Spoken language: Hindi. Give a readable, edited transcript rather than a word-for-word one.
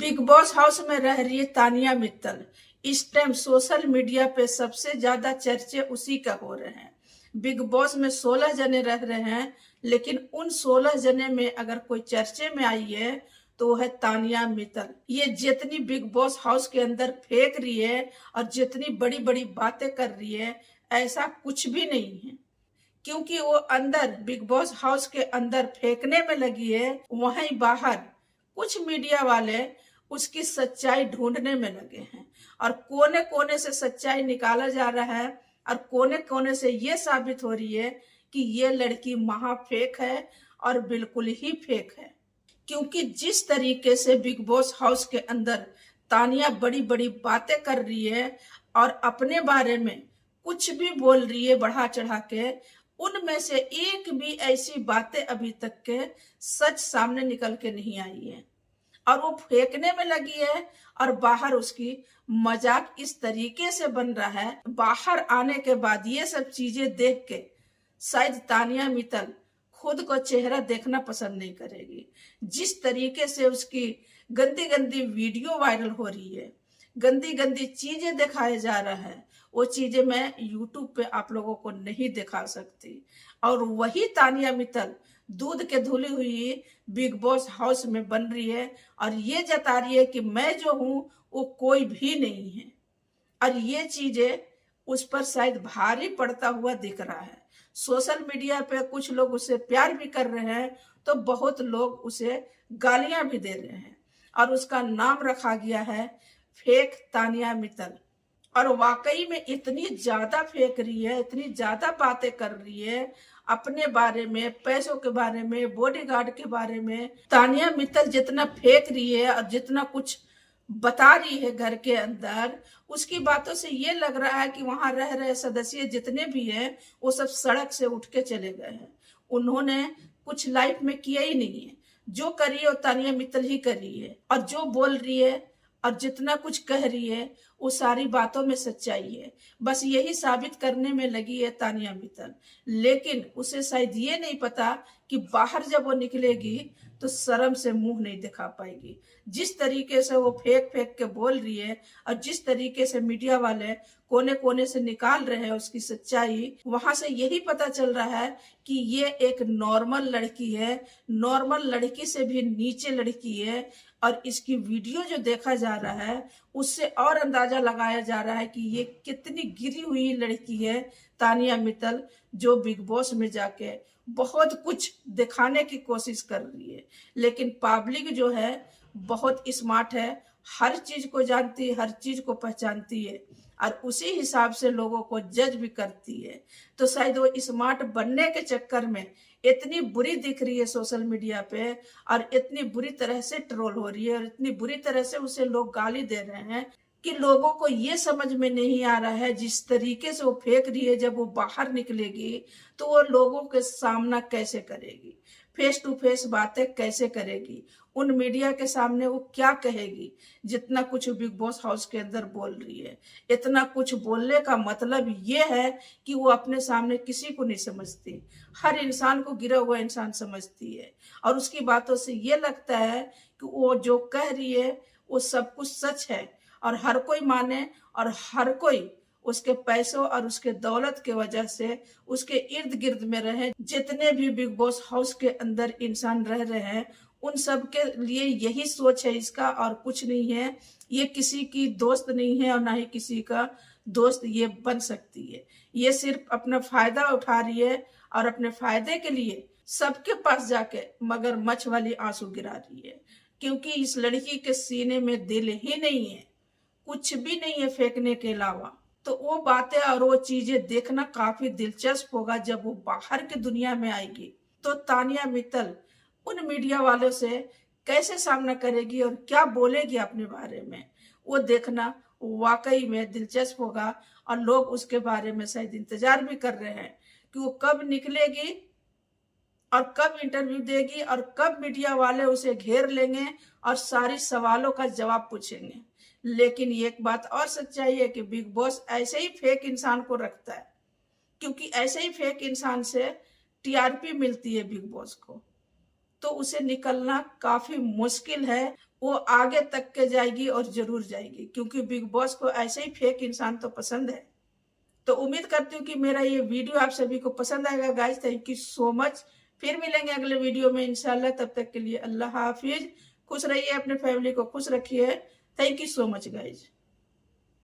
बिग बॉस हाउस में रह रही है तानिया मित्तल। इस टाइम सोशल मीडिया पे सबसे ज्यादा चर्चे उसी का हो रहे हैं। बिग बॉस में 16 जने रह रहे हैं, लेकिन उन 16 जने में अगर कोई चर्चे में आई है तो वो है तानिया मित्तल। ये जितनी बिग बॉस हाउस के अंदर फेंक रही है और जितनी बड़ी बड़ी बातें कर रही है, ऐसा कुछ भी नहीं है। क्योंकि वो अंदर बिग बॉस हाउस के अंदर फेंकने में लगी है, वहीं बाहर कुछ मीडिया वाले उसकी सच्चाई ढूंढने में लगे हैं और कोने कोने से सच्चाई निकाला जा रहा है और कोने कोने से ये साबित हो रही है कि ये लड़की महा फेक है और बिल्कुल ही फेक है। क्योंकि जिस तरीके से बिग बॉस हाउस के अंदर तानिया बड़ी बड़ी बातें कर रही है और अपने बारे में कुछ भी बोल रही है बढ़ा चढ़ा के, उनमें से एक भी ऐसी बातें अभी तक के सच सामने निकल के नहीं आई है और वो फेंकने में लगी है। और बाहर उसकी मजाक इस तरीके से बन रहा है, बाहर आने के बाद ये सब चीजें देख के शायद तानिया मित्तल खुद को चेहरा देखना पसंद नहीं करेगी। जिस तरीके से उसकी गंदी गंदी वीडियो वायरल हो रही है, गंदी गंदी चीजें दिखाए जा रहा है, वो चीजें मैं यूट्यूब पे आप लोगों को नहीं दिखा सकती। और वही तानिया मित्तल दूध के धुली हुई बिग बॉस हाउस में बन रही है और ये जता रही है कि मैं जो हूं वो कोई भी नहीं है। और ये चीजें उस पर शायद भारी पड़ता हुआ दिख रहा है। सोशल मीडिया पे कुछ लोग उसे प्यार भी कर रहे हैं तो बहुत लोग उसे गालियां भी दे रहे हैं और उसका नाम रखा गया है फेक तानिया मित्तल। और वाकई में इतनी ज्यादा फेंक रही है, इतनी ज्यादा बातें कर रही है अपने बारे में, पैसों के बारे में, बॉडीगार्ड के बारे में। तानिया मित्तल जितना फेंक रही है और जितना कुछ बता रही है घर के अंदर, उसकी बातों से ये लग रहा है कि वहां रह रहे सदस्य जितने भी हैं वो सब सड़क से उठ के चले गए हैं। उन्होंने कुछ लाइफ में किया ही नहीं है। जो करी है वो तानिया मित्तल ही कर रही है और जो बोल रही है और जितना कुछ कह रही है वो सारी बातों में सच्चाई है। बस यही साबित करने में लगी है तानिया मित्तल। लेकिन उसे शायद ये नहीं पता कि बाहर जब वो निकलेगी तो शर्म से मुंह नहीं दिखा पाएगी। जिस तरीके से वो फेंक फेंक के बोल रही है और जिस तरीके से मीडिया वाले कोने कोने से निकाल रहे हैं उसकी सच्चाई, वहां से यही पता चल रहा है कि ये एक नॉर्मल लड़की है, नॉर्मल लड़की से भी नीचे लड़की है। और इसकी वीडियो जो देखा जा रहा है उससे और अंदाजा लगाया जा रहा है कि ये कितनी गिरी हुई लड़की है तानिया मित्तल, जो बिग बॉस में जाके बहुत कुछ दिखाने की कोशिश कर रही है। लेकिन पब्लिक जो है बहुत स्मार्ट है, हर चीज को जानती है, हर चीज को पहचानती है और उसी हिसाब से लोगों को जज भी करती है। तो शायद वो स्मार्ट बनने के चक्कर में इतनी बुरी दिख रही है सोशल मीडिया पे और इतनी बुरी तरह से ट्रोल हो रही है और इतनी बुरी तरह से उसे लोग गाली दे रहे हैं कि लोगों को ये समझ में नहीं आ रहा है जिस तरीके से वो फेंक रही है, जब वो बाहर निकलेगी तो वो लोगों के सामना कैसे करेगी, फेस टू फेस बातें कैसे करेगी, उन मीडिया के सामने वो क्या कहेगी। जितना कुछ बिग बॉस हाउस के अंदर बोल रही है, इतना कुछ बोलने का मतलब ये है कि वो अपने सामने किसी को नहीं समझती, हर इंसान को गिरा हुआ इंसान समझती है। और उसकी बातों से ये लगता है कि वो जो कह रही है वो सब कुछ सच है और हर कोई माने और हर कोई उसके पैसों और उसके दौलत के वजह से उसके इर्द गिर्द में रहे। जितने भी बिग बॉस हाउस के अंदर इंसान रह रहे हैं उन सब के लिए यही सोच है इसका और कुछ नहीं है। ये किसी की दोस्त नहीं है और ना ही किसी का दोस्त ये बन सकती है। ये सिर्फ अपना फायदा उठा रही है और अपने फायदे के लिए सबके पास जाके मगरमच्छ वाली आंसू गिरा रही है। क्योंकि इस लड़की के सीने में दिल ही नहीं है, कुछ भी नहीं है फेंकने के अलावा। तो वो बातें और वो चीजें देखना काफी दिलचस्प होगा जब वो बाहर की दुनिया में आएगी। तो तानिया मित्तल उन मीडिया वालों से कैसे सामना करेगी और क्या बोलेगी अपने बारे में, वो देखना वाकई में दिलचस्प होगा। और लोग उसके बारे में शायद इंतजार भी कर रहे हैं कि वो कब निकलेगी और कब इंटरव्यू देगी और कब मीडिया वाले उसे घेर लेंगे और सारी सवालों का जवाब पूछेंगे। लेकिन एक बात और सच्चाई है कि बिग बॉस ऐसे ही फेक इंसान को रखता है, क्योंकि ऐसे ही फेक इंसान से टीआरपी मिलती है बिग बॉस को। तो उसे निकलना काफी मुश्किल है। वो आगे तक के जाएगी और जरूर जाएगी, क्योंकि बिग बॉस को ऐसे ही फेक इंसान तो पसंद है। तो उम्मीद करती हूँ कि मेरा ये वीडियो आप सभी को पसंद आएगा guys. Thank you so much. फिर मिलेंगे अगले वीडियो में इंशाल्लाह। तब तक के लिए अल्लाह हाफिज। खुश रहिए, अपने फैमिली को खुश रखिए। Thank you so much guys.